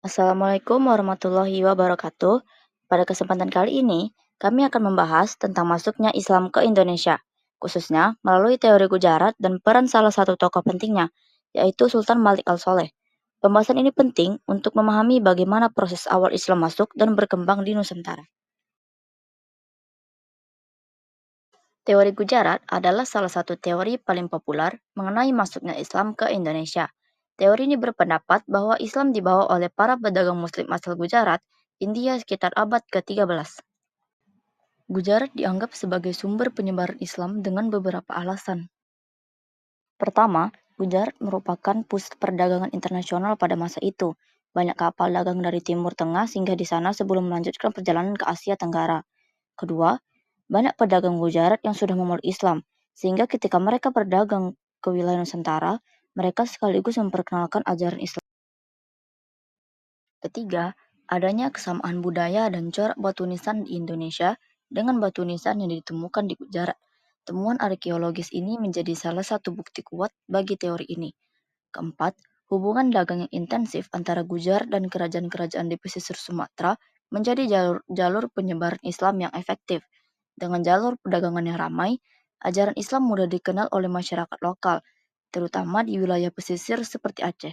Assalamualaikum warahmatullahi wabarakatuh. Pada kesempatan kali ini, kami akan membahas tentang masuknya Islam ke Indonesia, khususnya melalui teori Gujarat dan peran salah satu tokoh pentingnya, yaitu Sultan Malik Al-Saleh. Pembahasan ini penting untuk memahami bagaimana proses awal Islam masuk dan berkembang di Nusantara. Teori Gujarat adalah salah satu teori paling populer mengenai masuknya Islam ke Indonesia. Teori ini berpendapat bahwa Islam dibawa oleh para pedagang Muslim asal Gujarat, India sekitar abad ke-13. Gujarat dianggap sebagai sumber penyebaran Islam dengan beberapa alasan. Pertama, Gujarat merupakan pusat perdagangan internasional pada masa itu. Banyak kapal dagang dari Timur Tengah singgah di sana sebelum melanjutkan perjalanan ke Asia Tenggara. Kedua, banyak pedagang Gujarat yang sudah memeluk Islam, sehingga ketika mereka berdagang ke wilayah Nusantara, mereka sekaligus memperkenalkan ajaran Islam. Ketiga, adanya kesamaan budaya dan corak batu nisan di Indonesia dengan batu nisan yang ditemukan di Gujarat. Temuan arkeologis ini menjadi salah satu bukti kuat bagi teori ini. Keempat, hubungan dagang yang intensif antara Gujarat dan kerajaan-kerajaan di pesisir Sumatera menjadi jalur penyebaran Islam yang efektif. Dengan jalur perdagangan yang ramai, ajaran Islam mudah dikenal oleh masyarakat lokal, terutama di wilayah pesisir seperti Aceh.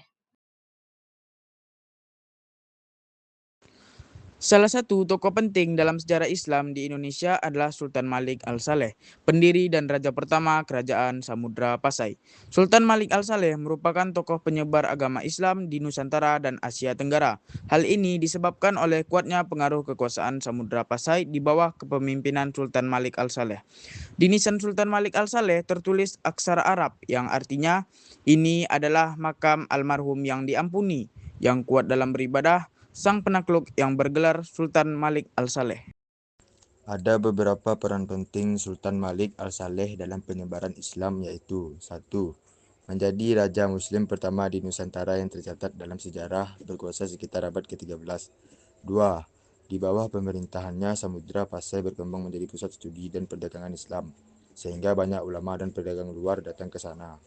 Salah satu tokoh penting dalam sejarah Islam di Indonesia adalah Sultan Malik Al-Saleh, pendiri dan raja pertama Kerajaan Samudra Pasai. Sultan Malik Al-Saleh merupakan tokoh penyebar agama Islam di Nusantara dan Asia Tenggara. Hal ini disebabkan oleh kuatnya pengaruh kekuasaan Samudra Pasai di bawah kepemimpinan Sultan Malik Al-Saleh. Di nisan Sultan Malik Al-Saleh tertulis aksara Arab yang artinya ini adalah makam almarhum yang diampuni, yang kuat dalam beribadah, sang penakluk yang bergelar Sultan Malik Al-Saleh. Ada beberapa peran penting Sultan Malik Al-Saleh dalam penyebaran Islam, yaitu 1. Menjadi Raja Muslim pertama di Nusantara yang tercatat dalam sejarah, berkuasa sekitar abad ke-13. 2. Di bawah pemerintahannya, Samudra Pasai berkembang menjadi pusat studi dan perdagangan Islam, sehingga banyak ulama dan pedagang luar datang ke sana.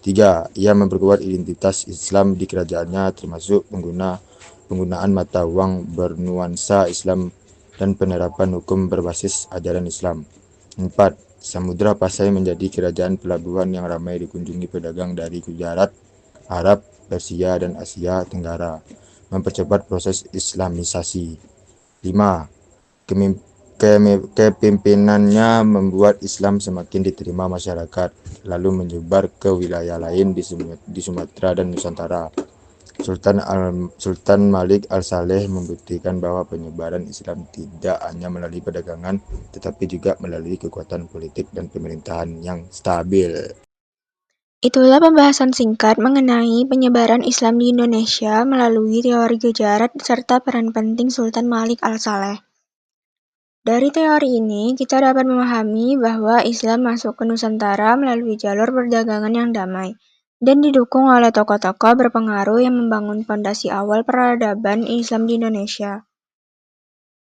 3. Ia memperkuat identitas Islam di kerajaannya, termasuk penggunaan mata uang bernuansa Islam dan penerapan hukum berbasis ajaran Islam. 4. Samudra Pasai menjadi kerajaan pelabuhan yang ramai dikunjungi pedagang dari Gujarat, Arab, Persia, dan Asia Tenggara, mempercepat proses Islamisasi. 5. Kepemimpinannya membuat Islam semakin diterima masyarakat, lalu menyebar ke wilayah lain di Sumatera dan Nusantara. Sultan Malik Al-Saleh membuktikan bahwa penyebaran Islam tidak hanya melalui perdagangan, tetapi juga melalui kekuatan politik dan pemerintahan yang stabil. Itulah pembahasan singkat mengenai penyebaran Islam di Indonesia melalui teori Gujarat serta peran penting Sultan Malik Al-Saleh. Dari teori ini, kita dapat memahami bahwa Islam masuk ke Nusantara melalui jalur perdagangan yang damai dan didukung oleh tokoh-tokoh berpengaruh yang membangun fondasi awal peradaban Islam di Indonesia.